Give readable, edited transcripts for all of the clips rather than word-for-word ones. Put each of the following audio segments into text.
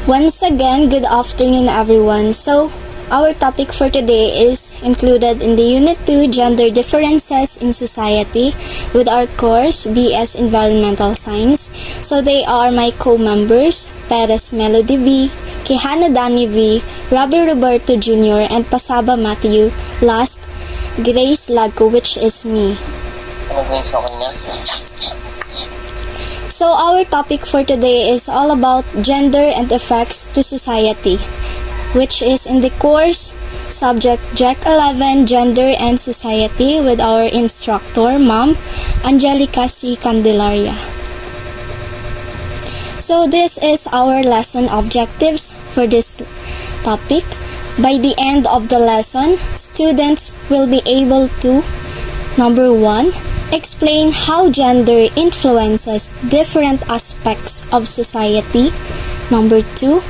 Once again, good afternoon everyone. So, our topic for today is included in the Unit 2 Gender Differences in Society with our course BS Environmental Science. So, they are my co-members, Perez Melody V, Quijano Dani V, Robbie Roberto Jr., and Pasaba Matthew. Last, Grace Lago, which is me. Grace, okay na? So our topic for today is all about gender and effects to society, which is in the course subject GEC 11 Gender and Society with our instructor, Ma'am Angelica C. Candelaria. So this is our lesson objectives for this topic. By the end of the lesson, students will be able to, number 1, explain how gender influences different aspects of society. Number 2,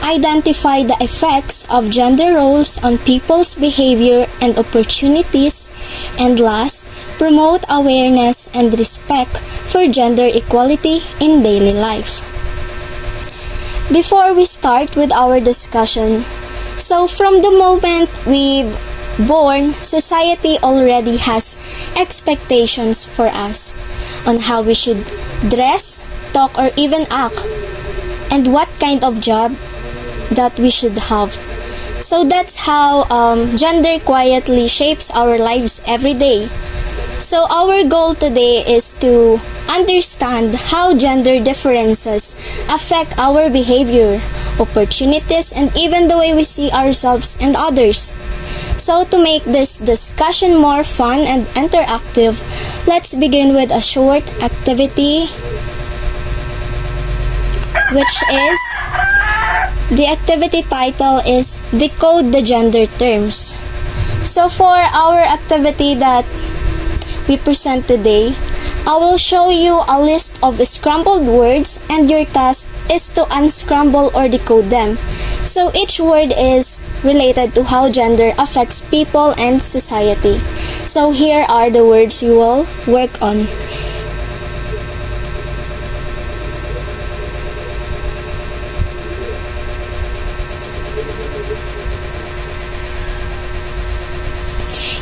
identify the effects of gender roles on people's behavior and opportunities. And last, promote awareness and respect for gender equality in daily life. Before we start with our discussion, so from the moment we've born, society already has expectations for us on how we should dress, talk, or even act, and what kind of job that we should have. So that's how gender quietly shapes our lives every day. So our goal today is to understand how gender differences affect our behavior, opportunities, and even the way we see ourselves and others. So to make this discussion more fun and interactive, let's begin with a short activity, which is, the activity title is Decode the Gender Terms. So for our activity that we present today, I will show you a list of scrambled words and your task is to unscramble or decode them. So each word is related to how gender affects people and society. So here are the words you will work on.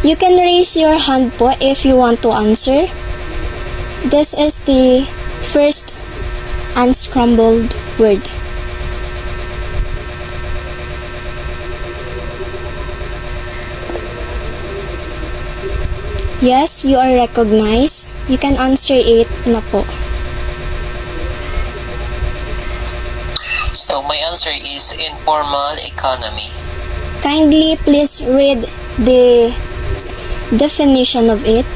You can raise your hand po if you want to answer. This is the first unscrambled word. Yes, you are recognized. You can answer it na po. So my answer is informal economy. Kindly please read the definition of it.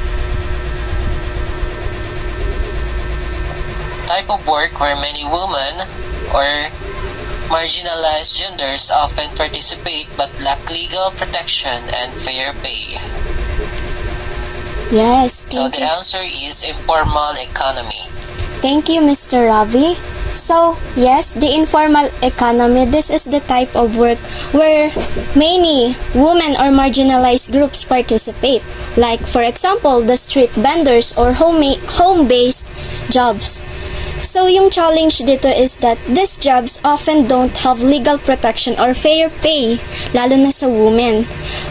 Type of work where many women or marginalized genders often participate but lack legal protection and fair pay. Yes, So thank the you. answer is informal economy. Thank you, Mr. Ravi. So, yes, the informal economy, this is the type of work where many women or marginalized groups participate. Like, for example, the street vendors or home-based jobs. So, yung challenge dito is that these jobs often don't have legal protection or fair pay, lalo na sa women,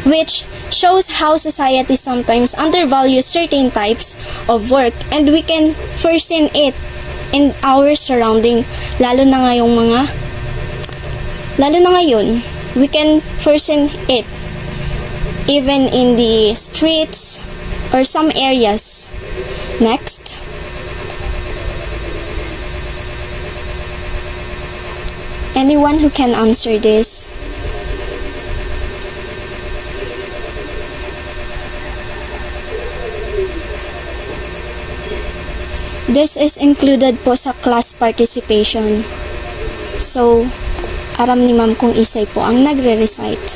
which shows how society sometimes undervalues certain types of work and we can foresee it in our surrounding, lalo na ngayon, we can foresee it even in the streets or some areas. Next. Anyone who can answer this? This is included po sa class participation. So, aram ni ma'am kung isay po ang nagre-recite.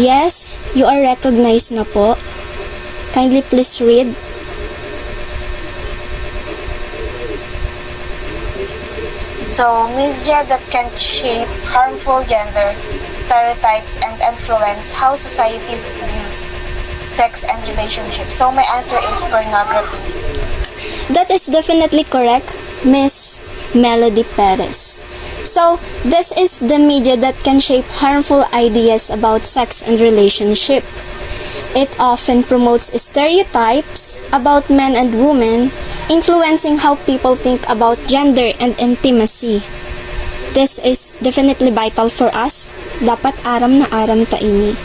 Yes, you are recognized na po. Kindly please read. So, media that can shape harmful gender stereotypes and influence how society views sex and relationships. So, my answer is pornography. That is definitely correct, Miss Melody Perez. So, this is the media that can shape harmful ideas about sex and relationship. It often promotes stereotypes about men and women, influencing how people think about gender and intimacy. This is definitely vital for us. Dapat aram na aram ta ini.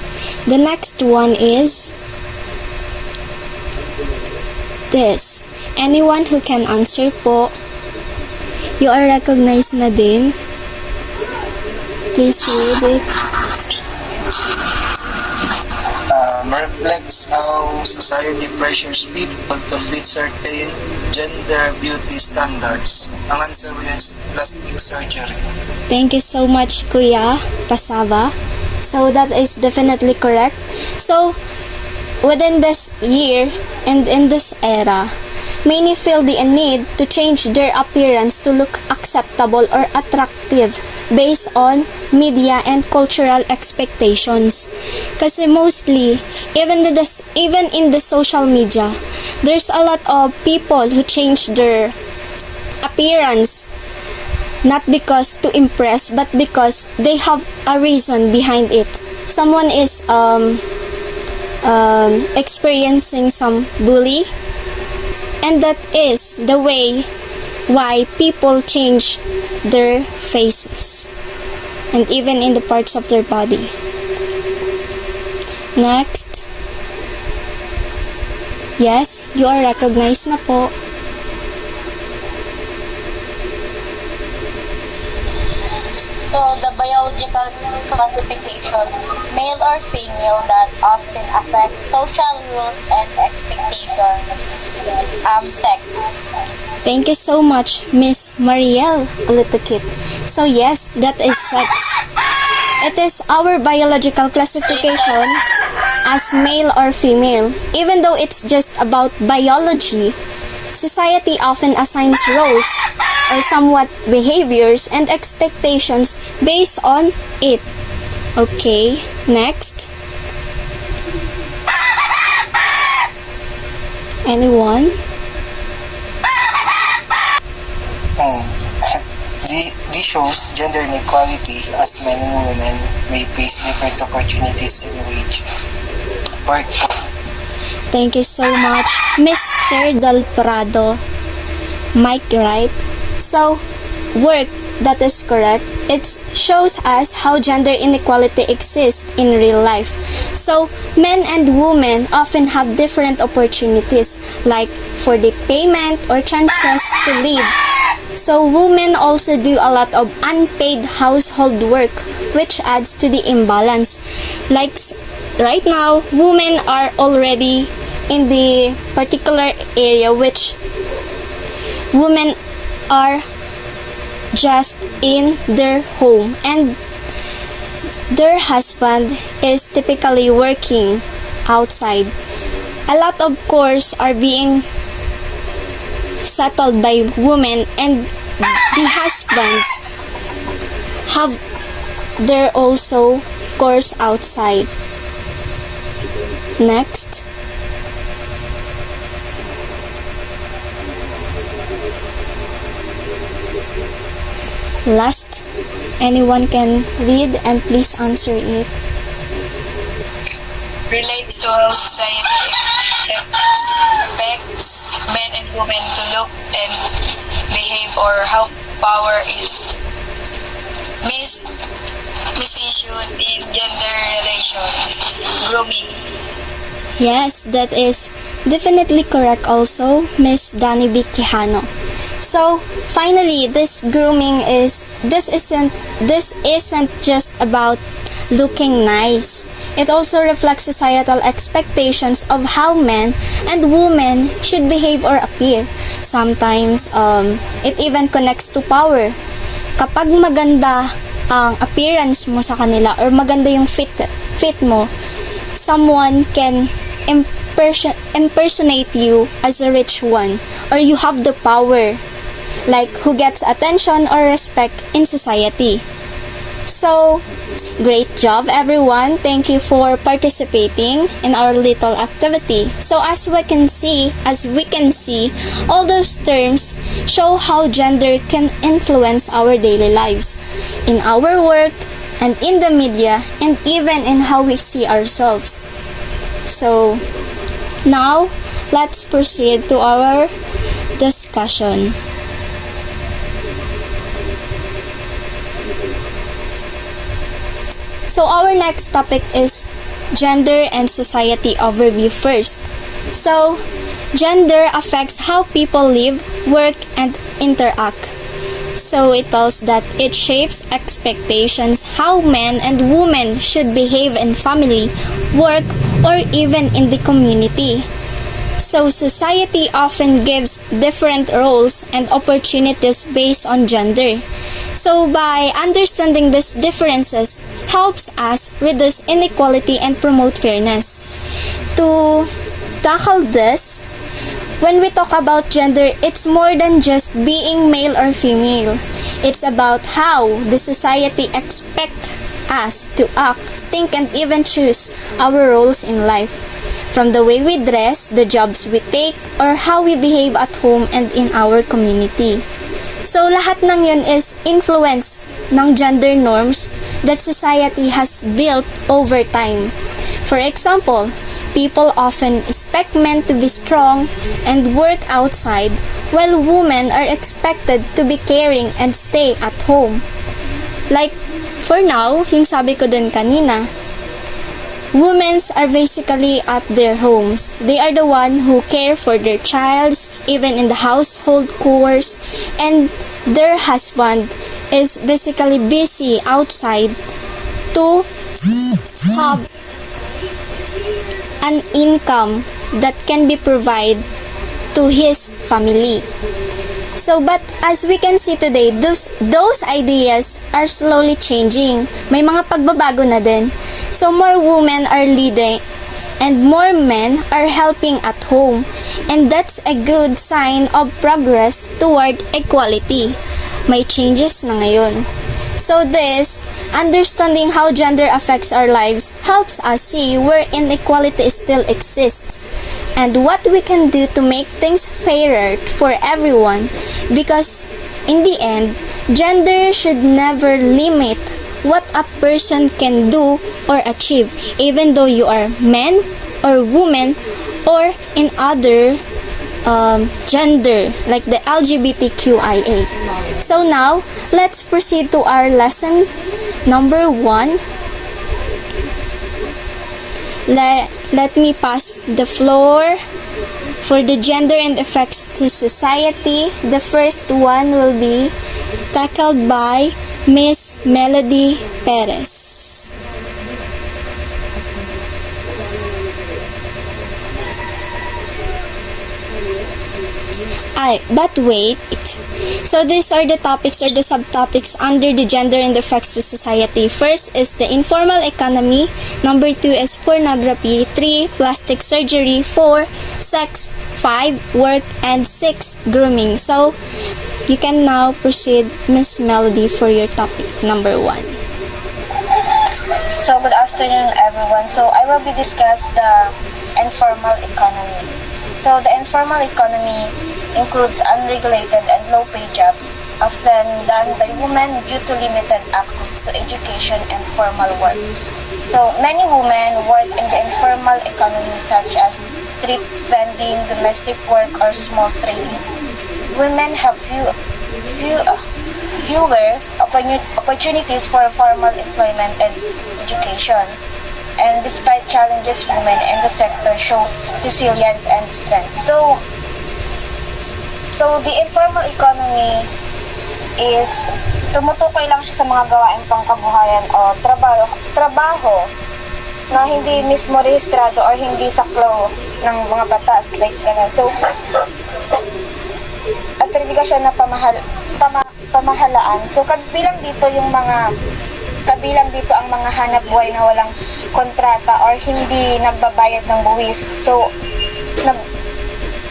The next one is this. Anyone who can answer po, you are recognized na din. Please read it. Reflects how society pressures people to fit certain gender beauty standards. Ang answer is plastic surgery. Thank you so much, Kuya Pasaba. So that is definitely correct. So, within this year and in this era, many feel the need to change their appearance to look acceptable or attractive based on media and cultural expectations. Kasi mostly, even in the social media, there's a lot of people who change their appearance not because to impress, but because they have a reason behind it. Someone is experiencing some bully, and that is the way why people change their faces and even in the parts of their body. Next. Yes, you are recognized na po. So, the biological classification, male or female, that often affects social rules and expectations. Sex. Thank you so much, Miss Marielle Ulitukit. So yes, that is sex. It is our biological classification as male or female. Even though it's just about biology, society often assigns roles or somewhat behaviors and expectations based on it. Okay, next. Anyone? This shows gender inequality as men and women may face different opportunities in work. Thank you so much, Mr. Del Prado. Mike, right? So, work, that is correct. It shows us how gender inequality exists in real life. So, men and women often have different opportunities, like for the payment or chances to lead. So, women also do a lot of unpaid household work, which adds to the imbalance. Like, right now, women are already in the particular area which women are just in their home and their husband is typically working outside. A lot of chores are being settled by women, and the husbands have their also chores outside. Next. Last, anyone can read and please answer it. Relates to how society expects men and women to look and behave, or how power is misused in gender relations. Grooming. Yes, that is definitely correct also, Miss Dani B. Quijano. So, finally, this isn't just about looking nice. It also reflects societal expectations of how men and women should behave or appear. Sometimes, it even connects to power. Kapag maganda ang appearance mo sa kanila or maganda yung fit mo, someone can impersonate you as a rich one, or you have the power, like who gets attention or respect in society. So, great job everyone. Thank you for participating in our little activity. So as we can see, all those terms show how gender can influence our daily lives, in our work, and in the media, and even in how we see ourselves. So, now, let's proceed to our discussion. So our next topic is gender and society overview first. So, gender affects how people live, work, and interact. So it tells that it shapes expectations how men and women should behave in family, work, or even in the community. So society often gives different roles and opportunities based on gender. So by understanding these differences helps us reduce inequality and promote fairness. To tackle this, when we talk about gender, it's more than just being male or female. It's about how the society expects us to act, think, and even choose our roles in life. From the way we dress, the jobs we take, or how we behave at home and in our community. So lahat ng yun is influence ng gender norms that society has built over time. For example, people often expect men to be strong and work outside, while women are expected to be caring and stay at home. Like, for now, yung sabi ko dun kanina, women are basically at their homes. They are the one who care for their childs, even in the household chores, and their husband is basically busy outside to have an income that can be provided to his family. So, but as we can see today, those ideas are slowly changing. May mga pagbabago na din. So, more women are leading and more men are helping at home. And that's a good sign of progress toward equality. May changes na ngayon. So this, understanding how gender affects our lives helps us see where inequality still exists and what we can do to make things fairer for everyone, because in the end, gender should never limit what a person can do or achieve, even though you are man or woman or in other gender like the LGBTQIA. So now, let's proceed to our lesson number 1. Let me pass the floor for the gender and effects to society. The first one will be tackled by Miss Melody Perez. But wait. So these are the topics or the subtopics under the gender and effects to society. First is the informal economy. Number 2 is pornography. 3, plastic surgery. 4, sex. 5, work. And 6, grooming. So you can now proceed, Miss Melody, for your topic number 1. So good afternoon everyone. So I will be discuss the informal economy. So the informal economy includes unregulated and low-paid jobs, often done by women due to limited access to education and formal work. So many women work in the informal economy such as street vending, domestic work, or small trading. Women have fewer opportunities for formal employment and education. And despite challenges, women in the sector show resilience and strength. So the informal economy is tumutukoy lang siya sa mga gawaing pangkabuhayan o trabaho na hindi mismo rehistrado or hindi saklo ng mga batas, like ganun. So, at siya na pamahalaan. So, kabilang dito ang mga hanap buhay na walang kontrata or hindi nagbabayad ng buwis. So,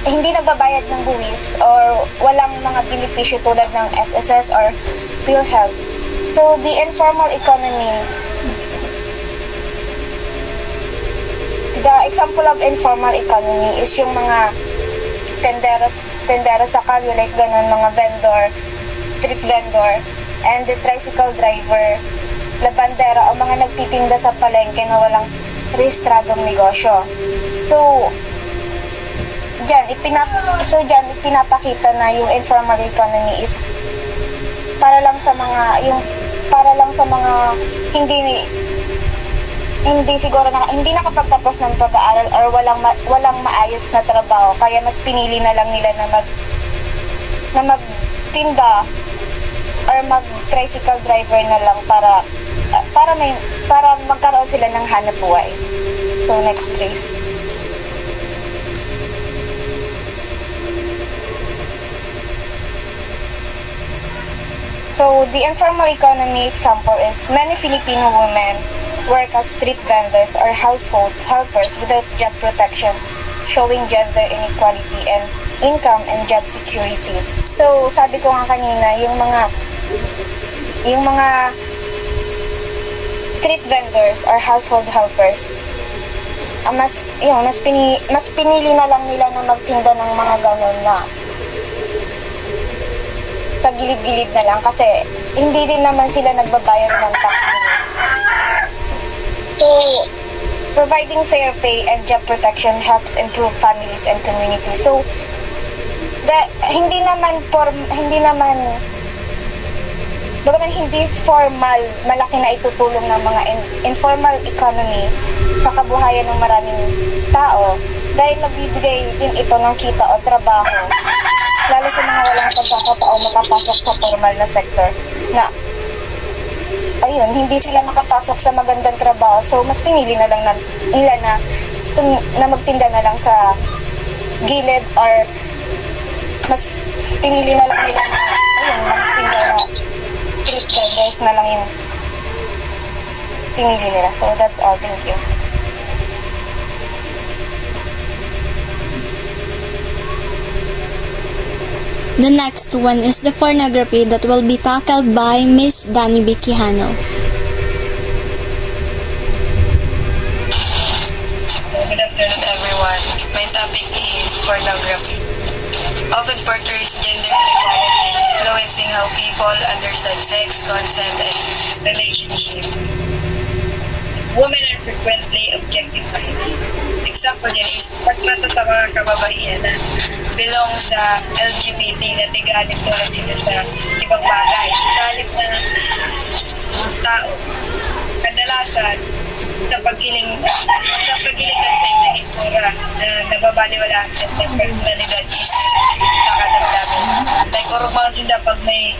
hindi nagbabayad ng buwis or walang mga benepisyo tulad ng SSS or PhilHealth. So, the informal economy, the example of informal economy is yung mga tendero sa kalye, like ganun, mga vendor, street vendor, and the tricycle driver, labandera, o mga nagtitinda sa palengke na walang rehistradong negosyo. So, diyan ipinapakita na yung informal economy is para lang sa mga hindi nakapagtapos ng pag-aaral or walang maayos na trabaho, kaya mas pinili na lang nila na magtinda or mag-tricycle driver na lang para magkaroon sila ng hanap buhay. So, next please. So, the informal economy example is many Filipino women work as street vendors or household helpers without job protection, showing gender inequality and income and job security. So, sabi ko nga kanina, yung mga street vendors or household helpers, mas pinili na lang nila na magtinda ng mga ganon na tagilid-gilid na lang kasi hindi rin naman sila nagbabayad ng tax. So, providing fair pay and job protection helps improve families and communities. So, hindi formal, malaki na itutulong ng mga informal economy sa kabuhayan ng maraming tao dahil nagbibigay din ito ng kita o trabaho, lalo sa mga walang pagkakataong makapasok sa formal na sector na hindi sila makapasok sa magandang trabaho. So, mas pinili na lang nila na magtinda na lang sa gilid or mas pinili na lang nila magtinda na street vendors na lang yung pinili nila. So, that's all. Thank you. The next one is the pornography that will be tackled by Miss Dani B. Quijano. Good afternoon, everyone. My topic is pornography. Often portrays gender inequality, influencing how people understand sex, consent, and relationship. Women are frequently objectified. Example yan is pagtrato sa mga kababaihan na belong sa LGBT na tigalit tulad sila sa ibang bagay. Sa halip na tao, kadalasan sa pagkilitan sa isang itura na nababaliwala sa personalidad is sa kadamdamin. Like, urumang sila pag may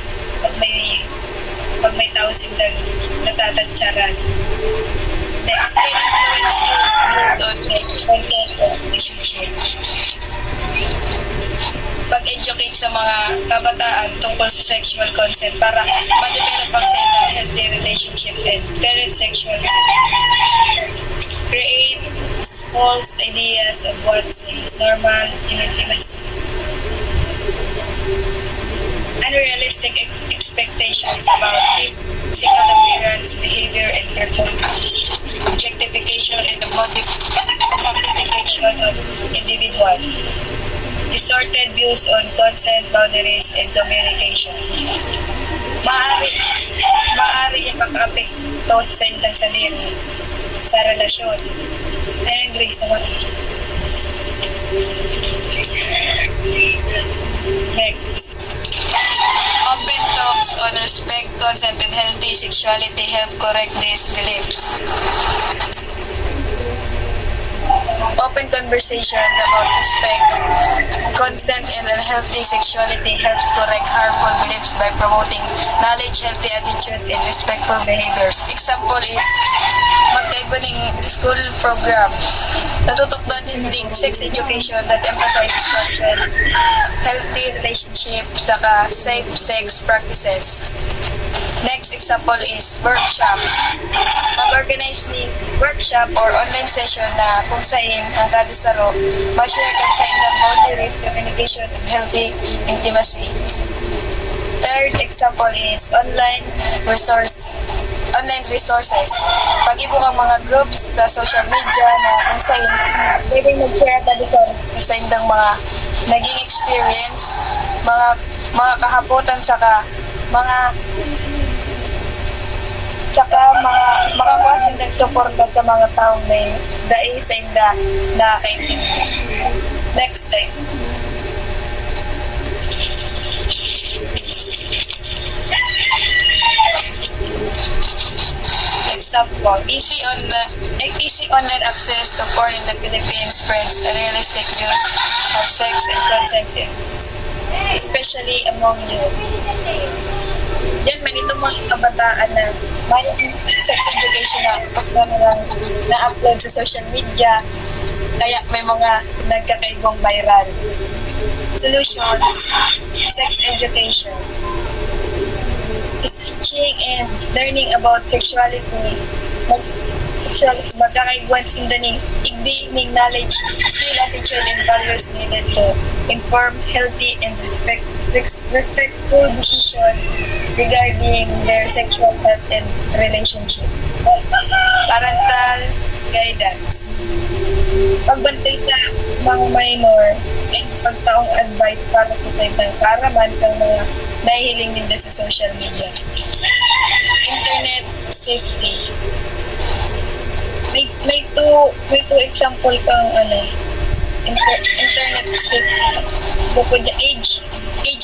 tao silang natatadsaran. Next, influence based on consent of relationship. Pag-educate sa mga kabataan tungkol sa sexual consent para ma-develop ang set ng healthy relationship and parent sexual create false ideas of what is normal in intimacy. Unrealistic expectations about physical appearance, behavior, and performance. Objectification and the objectification of individuals. Distorted views on consent, boundaries, and communication. Maaari yung mag-apekto sa ilang sarili sa relasyon. And grace naman. Next. Open talks on respect, consent, and healthy sexuality help correct these beliefs. Open conversations about respect, consent, and healthy sexuality helps correct harmful beliefs by promoting knowledge, healthy attitude, and respectful behaviors. Example is magkaiba ng school program. Natutukdan sila sex education that emphasizes consent, healthy relationship, saka safe sex practices. Next example is workshop. Mag-organize ni workshop or online session na kung saan ang kada saro ma-share kan sa ilang boundaries, communication, and healthy intimacy. Third example is online resources. Pag-ibo ang mga groups sa social media na kung saan pwedeng mag-share ka dito sa indang mga naging experience, mga kahabutan saka mga makakwasin ng suporta sa mga taong may dahil sa inda na kaintindihan. Next slide. Example, easy online access to porn in the Philippines spreads unrealistic views of sex and consent, especially among youth. Diyan man itong mga kabataan na may sex education na na-upload sa social media, kaya may mga nagkakaibang viral. Solutions, sex education. Teaching and learning about sexuality, magkakaigwans in the igdiining knowledge, skill, attitude, and values needed to inform healthy and respectful decision regarding their sexual health and relationship. Parental guidance. Pagbantay sa mga minor and pagtaong advice para sa saytang kaaraman ng mga nahihiling nila sa social media. Internet safety. May two example kang internet safety. Bukod na age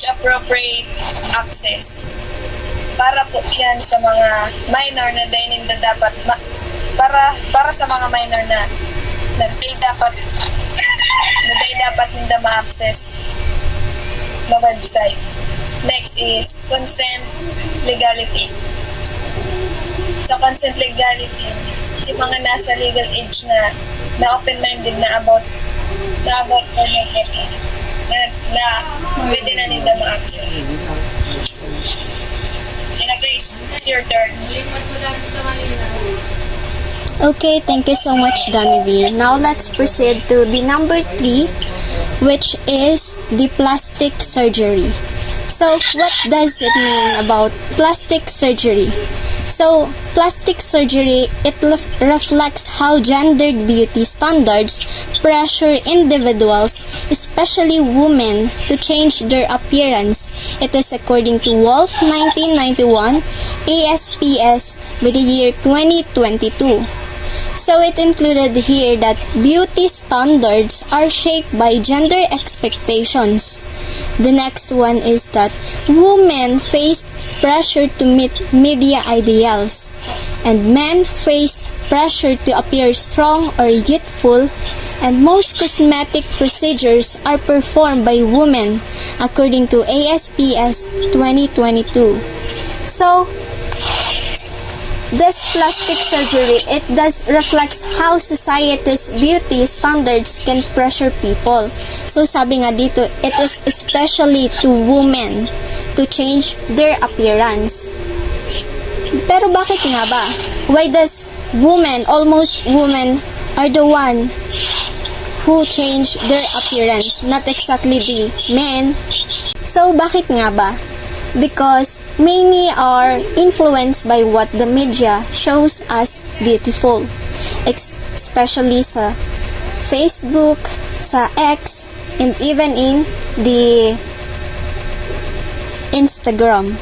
appropriate access. Para po yan sa mga minor na dahil na dapat para sa mga minor na dapat nila ma-access na website. Next is consent legality. Sa consent legality, si mga nasa legal age na open-minded na about pornography na pwede na nila ma-access. Guys, it's your turn. Okay, thank you so much, Dami V. Now let's proceed to the number 3, which is the plastic surgery. So, what does it mean about plastic surgery? So, plastic surgery, it reflects how gendered beauty standards pressure individuals, especially women, to change their appearance. It is according to Wolf 1991, ASPS with the year 2022. So it included here that beauty standards are shaped by gender expectations. The next one is that women face pressure to meet media ideals, and men face pressure to appear strong or youthful, and most cosmetic procedures are performed by women according to ASPS 2022. So, this plastic surgery, it does reflects how society's beauty standards can pressure people. So sabi nga dito, it is especially to women to change their appearance. Pero bakit nga ba? Why does almost women are the one who change their appearance, not exactly the men? So bakit nga ba? Because many are influenced by what the media shows as beautiful, especially sa Facebook, sa X, and even in the Instagram.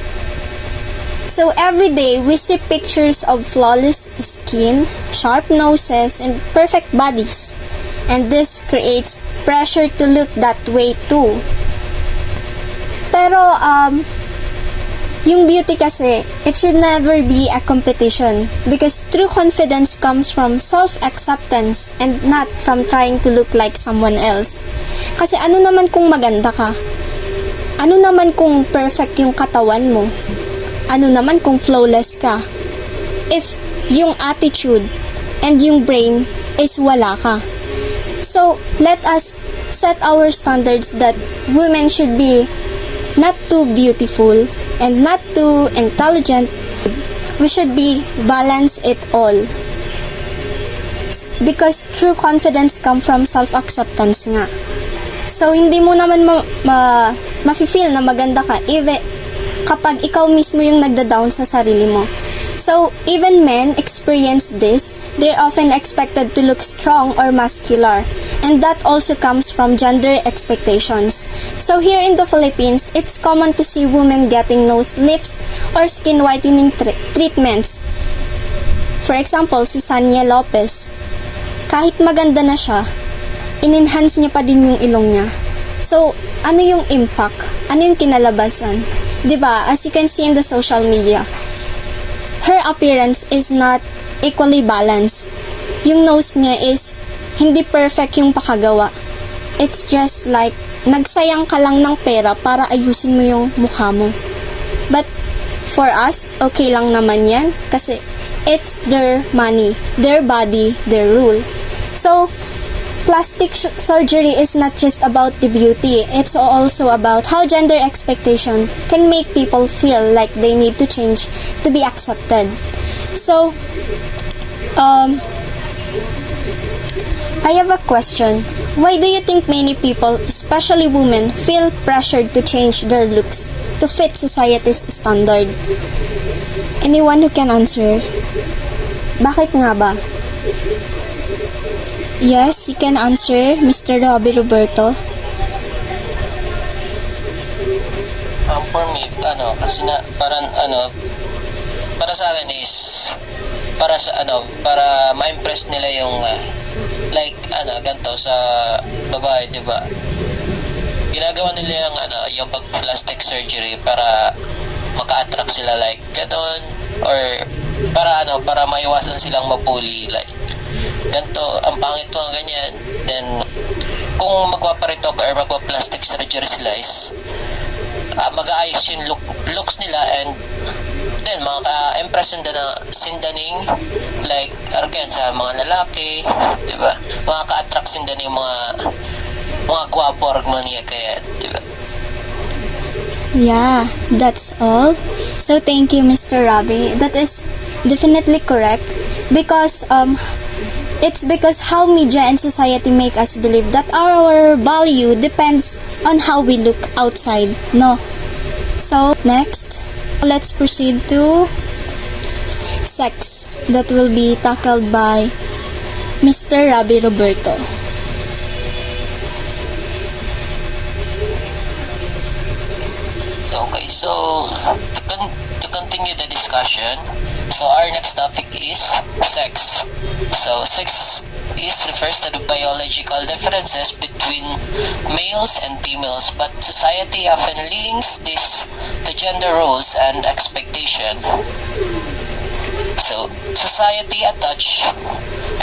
So every day we see pictures of flawless skin, sharp noses, and perfect bodies, and this creates pressure to look that way too. Pero yung beauty kasi, it should never be a competition because true confidence comes from self-acceptance and not from trying to look like someone else. Kasi ano naman kung maganda ka? Ano naman kung perfect yung katawan mo? Ano naman kung flawless ka? If yung attitude and yung brain is wala ka. So, let us set our standards that women should be not too beautiful and not too intelligent. We should be balance it all. Because true confidence comes from self-acceptance nga. So, hindi mo naman ma-feel na maganda ka kapag ikaw mismo yung nagda-down sa sarili mo. So, even men experience this. They're often expected to look strong or muscular. And that also comes from gender expectations. So, here in the Philippines, it's common to see women getting nose lifts or skin whitening treatments. For example, si Sanya Lopez. Kahit maganda na siya, in-enhance niya pa din yung ilong niya. So, ano yung impact? Ano yung kinalabasan? 'Di ba? As you can see in the social media, her appearance is not equally balanced. Yung nose niya is hindi perfect yung pakagawa. It's just like, nagsayang ka lang ng pera para ayusin mo yung mukha mo. But, for us, okay lang naman yan. Kasi, it's their money, their body, their rule. So, plastic surgery is not just about the beauty. It's also about how gender expectation can make people feel like they need to change to be accepted. So, I have a question. Why do you think many people, especially women, feel pressured to change their looks to fit society's standard? Anyone who can answer? Bakit nga ba? Yes, you can answer, Mr. Roberto. For me, kasi parang, para sa akin is, para ma-impress nila yung, ganito sa babae, di ba? Ginagawa nila yung pag-plastic surgery para maka-attract sila, like, ganon, or, para maiwasan silang mapuli, like, ganito, ang pangit mo, ganyan. Then, kung magpaparito or magpa-plastic surgery sila is, mag-aayos yung looks nila, and then, maka-impress sindaning, like, again, sa mga lalaki, diba? Makaka-attract sindaning mga gwapo or mga kaya, diba? Yeah, that's all. So, thank you, Mr. Robbie. That is definitely correct. Because, it's because how media and society make us believe that our value depends on how we look outside, no? So, next, let's proceed to sex that will be tackled by Mr. Robbie Roberto. So to continue the discussion, so our next topic is sex. So sex refers to the biological differences between males and females, but society often links this to gender roles and expectation. So society attach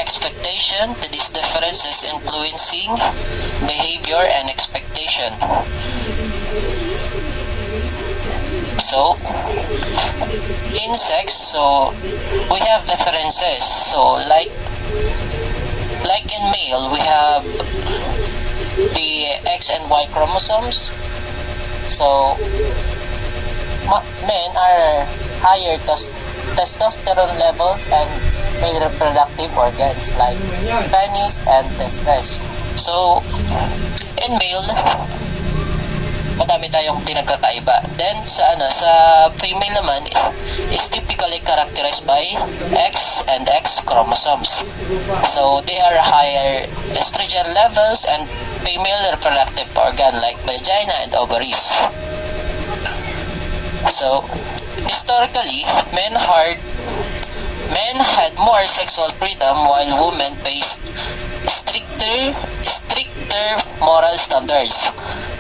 expectation to these differences, influencing behavior and expectation. So, in sex, so we have differences. So, like in male, we have the X and Y chromosomes. So, men are higher testosterone levels and male reproductive organs like penis and testes. So, in male, madami tayong pinagkakaiba. Then sa female naman is typically characterized by X and X chromosomes. So they are higher estrogen levels and female reproductive organ like vagina and ovaries. So historically, men had more sexual freedom while women faced stricter moral standards.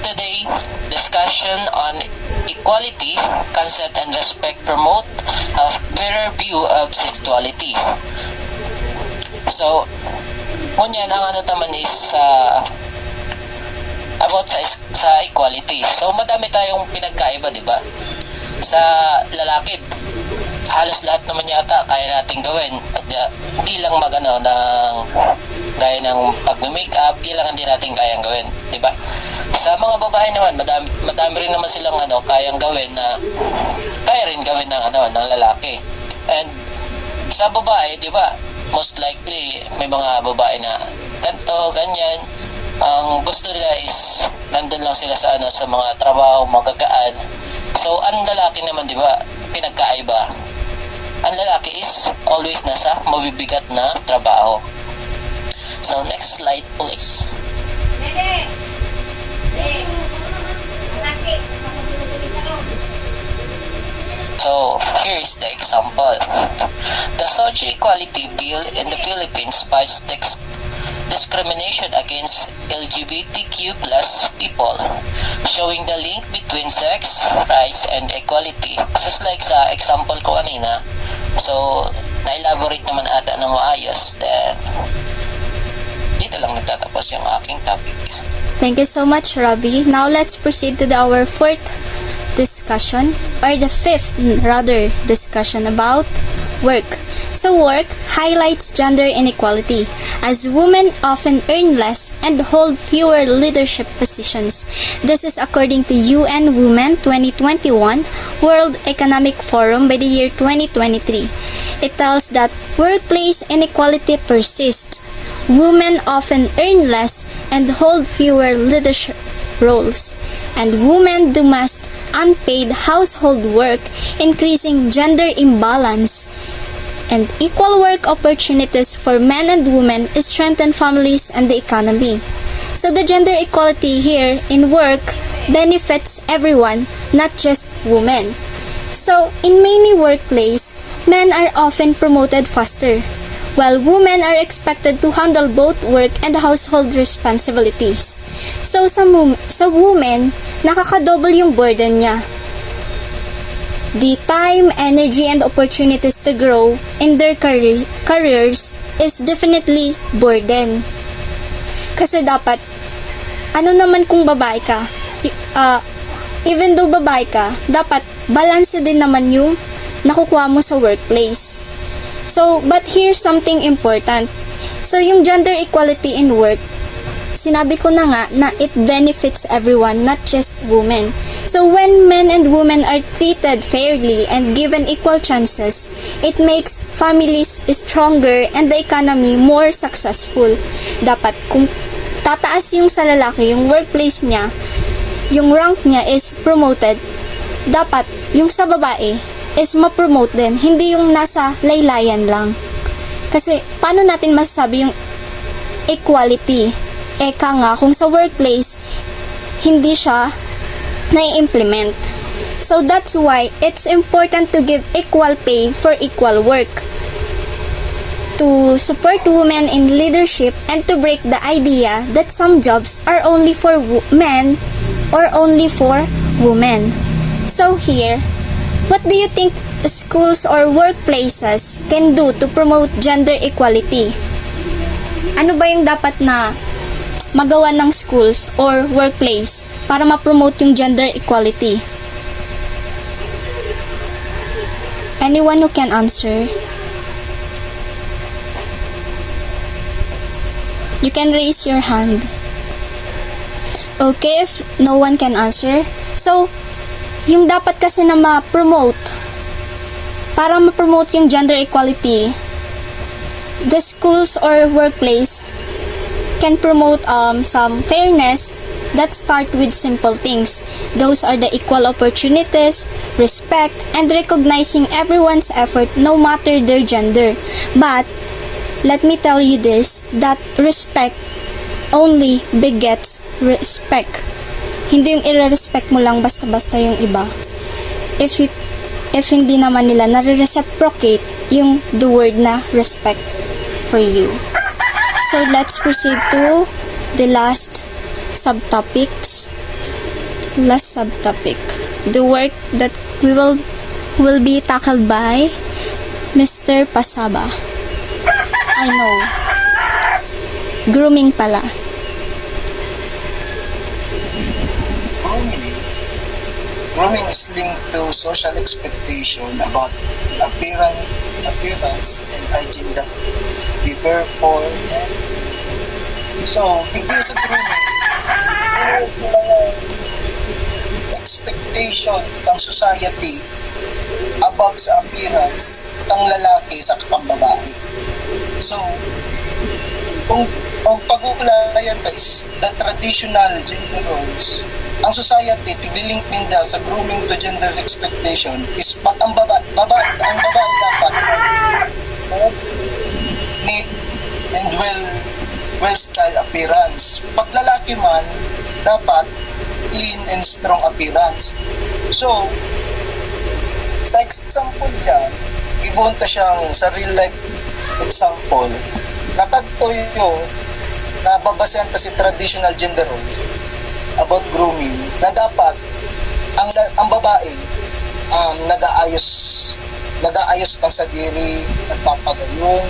Today, discussion on equality, consent, and respect promote a fairer view of sexuality. So, ngunyan, ang naman is about sa equality. So, madami tayong pinagkaiba, di ba? Sa lalaki, halos lahat naman yata kaya nating gawin. Hindi lang gaya ng pag-makeup, ilang hindi natin kayang gawin, di ba? Sa mga babae naman, madami rin naman silang kayang gawin na kaya rin gawin ng lalaki. And sa babae, di ba? Most likely may mga babae na ganto, ganyan. Ang gusto nila is nandun lang sila sa mga trabaho magagaan So, ang lalaki naman, di ba, pinagkaiba. Ang lalaki is always nasa mabibigat na trabaho. So, next slide, please. So, here is the example. The Social Equality Bill in the Philippines fights discrimination against LGBTQ plus people, showing the link between sex, rights, and equality. Just like sa example ko kanina, so, na-elaborate naman ata ng maayos, then, dito lang nagtatapos yung aking topic. Thank you so much, Robbie. Now let's proceed to our fourth discussion, or the fifth rather discussion about work. So work highlights gender inequality, as women often earn less and hold fewer leadership positions. This is according to UN Women 2021 World Economic Forum by the year 2023. It tells that workplace inequality persists. Women often earn less and hold fewer leadership roles, and women do most unpaid household work, increasing gender imbalance. And equal work opportunities for men and women strengthen families and the economy. So the gender equality here in work benefits everyone, not just women. So in many workplaces, men are often promoted faster, while women are expected to handle both work and household responsibilities. So sa women, nakaka-double yung burden niya. The time, energy, and opportunities to grow in their careers is definitely burden. Kasi dapat, ano naman kung babae ka, even though babae ka, dapat balance din naman yung nakukuha mo sa workplace. So, but here's something important. So, yung gender equality in work, sinabi ko na nga na it benefits everyone, not just women. So when men and women are treated fairly and given equal chances, it makes families stronger and the economy more successful. Dapat kung tataas yung sa lalaki, yung workplace niya, yung rank niya is promoted, dapat yung sa babae is ma-promote din, hindi yung nasa laylayan lang. Kasi paano natin masasabi yung equality? Eka nga, kung sa workplace, hindi siya na-implement. So that's why it's important to give equal pay for equal work, to support women in leadership, and to break the idea that some jobs are only for men or only for women. So here, what do you think schools or workplaces can do to promote gender equality? Ano ba yung dapat na magawa ng schools or workplace para ma-promote yung gender equality? Anyone who can answer? You can raise your hand. Okay, if no one can answer. So, yung dapat kasi na ma-promote, para ma-promote yung gender equality, the schools or workplace can promote some fairness that start with simple things. Those are the equal opportunities, respect, and recognizing everyone's effort no matter their gender. But let me tell you this, that respect only begets respect. Hindi yung i-respect mo lang basta-basta yung iba. If hindi naman nila nare-reciprocate yung the word na respect for you. So let's proceed to the last subtopics. Last subtopic. The work that will be tackled by Mr. Pasaba. I know. Grooming pala. Grooming is linked to social expectation about appearance and hygiene that differ for men. So, hindi sa grooming, expectation ng society about sa appearance ng lalaki sa pang babae. So, kung ang pag-uulayan pa is the traditional gender roles, ang society tiglilink ninda sa grooming to gender expectation is ang babae dapat neat and well style appearance. Pag lalaki man, dapat lean and strong appearance. So, sa example dyan, ibunta siyang sa real life example, nakagtoyo na babasehan ta si traditional gender roles about grooming na dapat ang babae nag-aayos kang sa diri, nagpapagayong,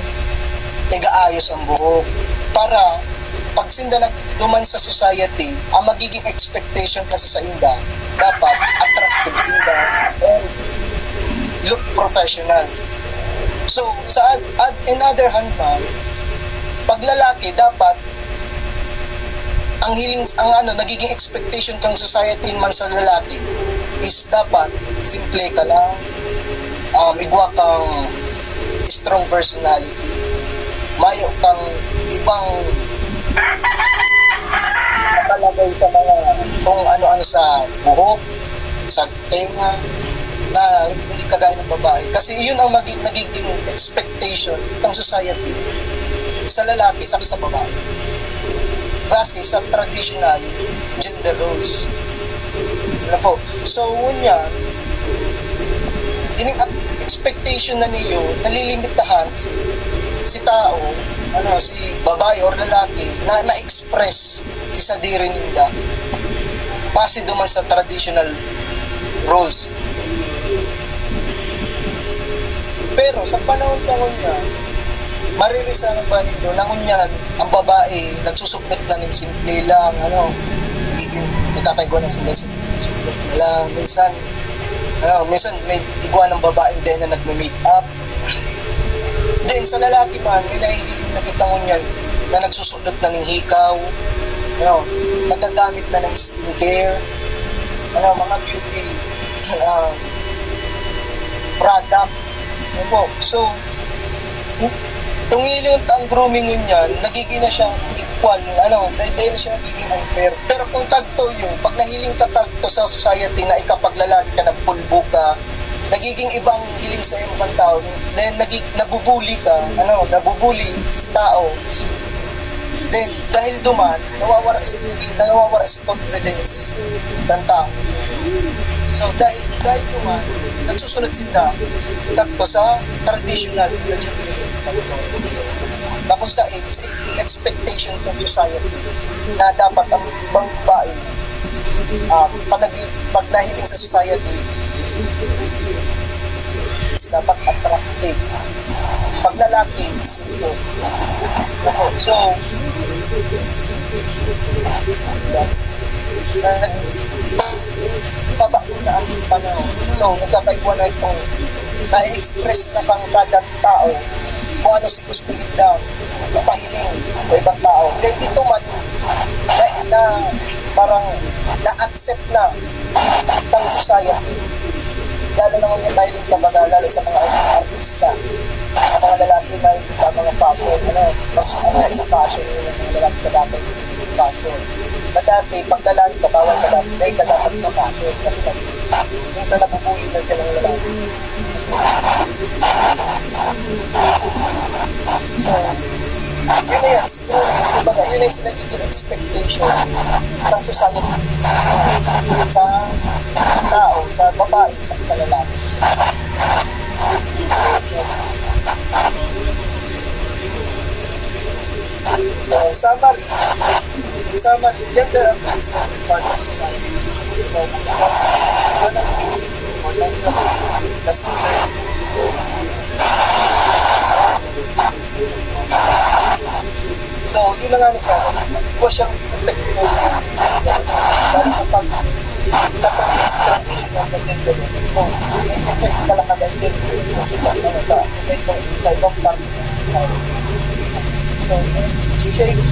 nag-aayos ang buhok para pag sinda nagduman sa society, ang magiging expectation kasi sa inda dapat attractive inda and look professional. So in other hand man, pag lalaki dapat nagiging expectation ng society man sa lalaki is dapat simple ka lang, igwa kang strong personality, mayo kang ibang nakalagay sa mga kung ano-ano sa buhok, sa tenga, na hindi kagaya ng babae. Kasi yun ang nagiging expectation ng society sa lalaki sa babae. Kasi sa traditional gender roles. Ano po? So, unya, yung expectation na niyo, nalilimitahan si tao, si babae or lalaki, na ma-express si sadiri ninda base duman sa traditional roles. Pero sa panahon-tahon niya, maririsan ang banin doon, nangunyan, ang babae, nagsusukot na ng simple lang, nagiging nakakaigwa ng sila suklot na lang. Minsan may igwa ng babae din na nagme-make up. Then sa lalaki man, may nahihiling na kita ngunyan na nagsusuklot na ng hikaw, nagagamit na ng skincare, mga beauty product. So, tungilin ang grooming niyan, nagiging na siyang equal, dahil na siya nagiging unfair. Pero kung tagto yun, pag nahiling ka tagto sa society na ikapaglalaki ka, nagpulbo ka, nagiging ibang hiling sa iyong kang tao, then nabubuli ka, nabubuli si tao, then dahil duman, nawawara si confidence ng tao. So dahil duman, nagsusunod sila tagto sa traditional na gender. Tapos sa expectation ng society na dapat ang ibang babae pag nahiling sa society is dapat attractive. Pag lalaki, simple. So pabako na ang panahon. So nagkakaigwa na itong na-express na pang kada tao kung ano si gusto nila pahiling o ibang tao. Then dito man na parang na-accept na ng society. Lalo naman yung dahil tabaga, lalo sa mga artista, ang mga lalaki na mga fashion, mas sa fashion yung mga lalaki na dapat fashion. Na dati, pag lalaki ka, bawal ka dati, dahil ka dapat sa fashion. Kasi minsan nabubuhin na siya ng lalaki. So, yun na yan, siguro, yun na yung sinagiging expectation ng society sa tao, sa babae, sa lalaki. Summary, gender affairs are part of society. So, yun na nga nito, ito siyang epekto dahil kapag traditional na gender roles, so, may effect pala ka-gender sa ibang part of society. So, it changes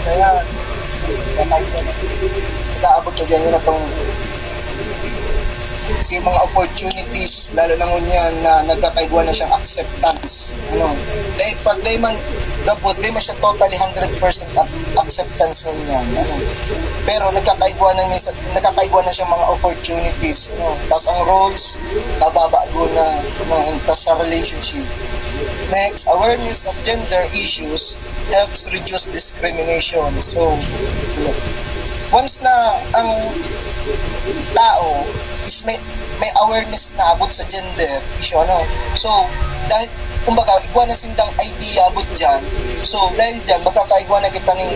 kaya nag-aabot ka dyan yun na itong Kasi yung mga opportunities, lalo na ngunyan na nagkakaigwa na siyang acceptance. Pag day man, tapos day man siya totally 100% acceptance ngunyan. Pero nagkakaigwa na siyang mga opportunities. Tapos ang roles, babago na. Tapos sa relationship. Next, awareness of gender issues helps reduce discrimination. So, once na ang tao is may awareness na abot sa gender issue, so dahil kumbaga igwa na sindang idea abot dyan, so dahil dyan magkakaigwa na kita ng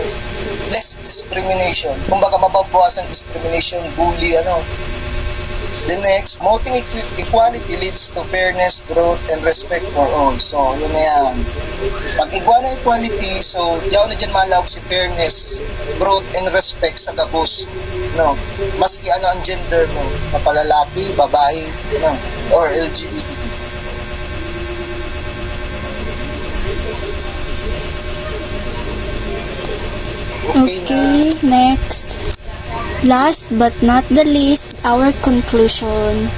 less discrimination, kumbaga mababawasan discrimination, bully, The next, promoting equality leads to fairness, growth, and respect for all. So, yun na yan. Pag igwa na equality, so, yaw na dyan malawag si fairness, growth, and respect sa gabos. Maski ang gender mo, mapalalaki, babae, or LGBT. Okay, next. Last but not the least, our conclusion.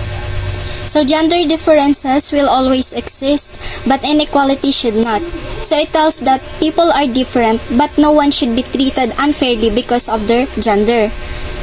So gender differences will always exist, but inequality should not. So it tells that people are different, but no one should be treated unfairly because of their gender.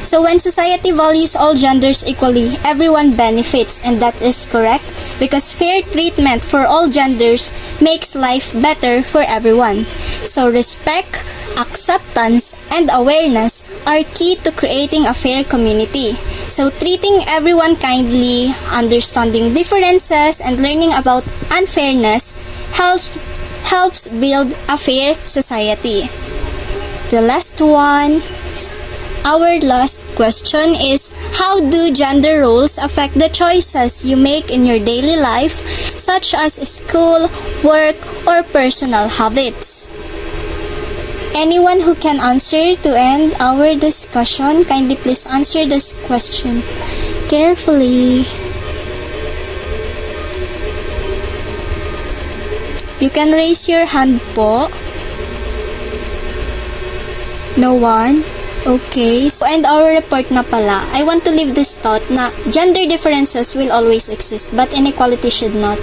So when society values all genders equally, everyone benefits, and that is correct because fair treatment for all genders makes life better for everyone. So respect, acceptance, and awareness are key to creating a fair community. So treating everyone kindly, understanding differences, and learning about unfairness helps build a fair society. The last one, our last question is, how do gender roles affect the choices you make in your daily life, such as school, work, or personal habits? Anyone who can answer to end our discussion, kindly please answer this question carefully. You can raise your hand po. No one? Okay. So, and our report na pala. I want to leave this thought na gender differences will always exist, but inequality should not.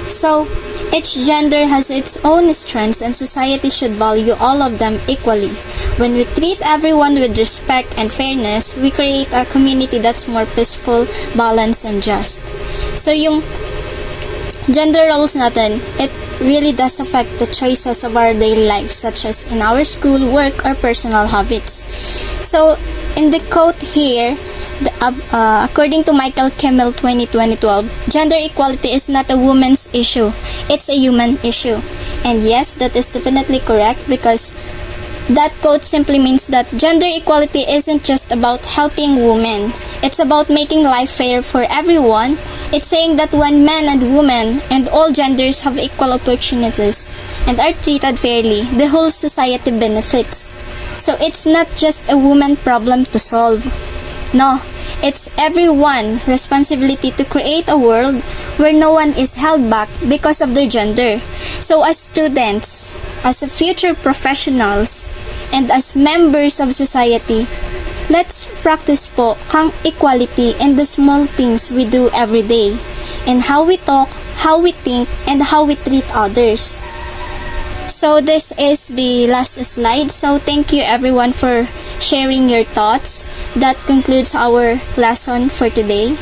So, each gender has its own strengths and society should value all of them equally. When we treat everyone with respect and fairness, we create a community that's more peaceful, balanced, and just. So, yung gender roles natin, it really does affect the choices of our daily lives, such as in our school, work, or personal habits. So, in the quote here, according to Michael Kimmel 2012, gender equality is not a woman's issue, it's a human issue. And yes, that is definitely correct because that quote simply means that gender equality isn't just about helping women. It's about making life fair for everyone. It's saying that when men and women and all genders have equal opportunities and are treated fairly, the whole society benefits. So it's not just a woman problem to solve. No, it's everyone's responsibility to create a world where no one is held back because of their gender. So as students, as future professionals, and as members of society, let's practice po ang equality in the small things we do every day, in how we talk, how we think, and how we treat others. So this is the last slide. So thank you everyone for sharing your thoughts. That concludes our lesson for today.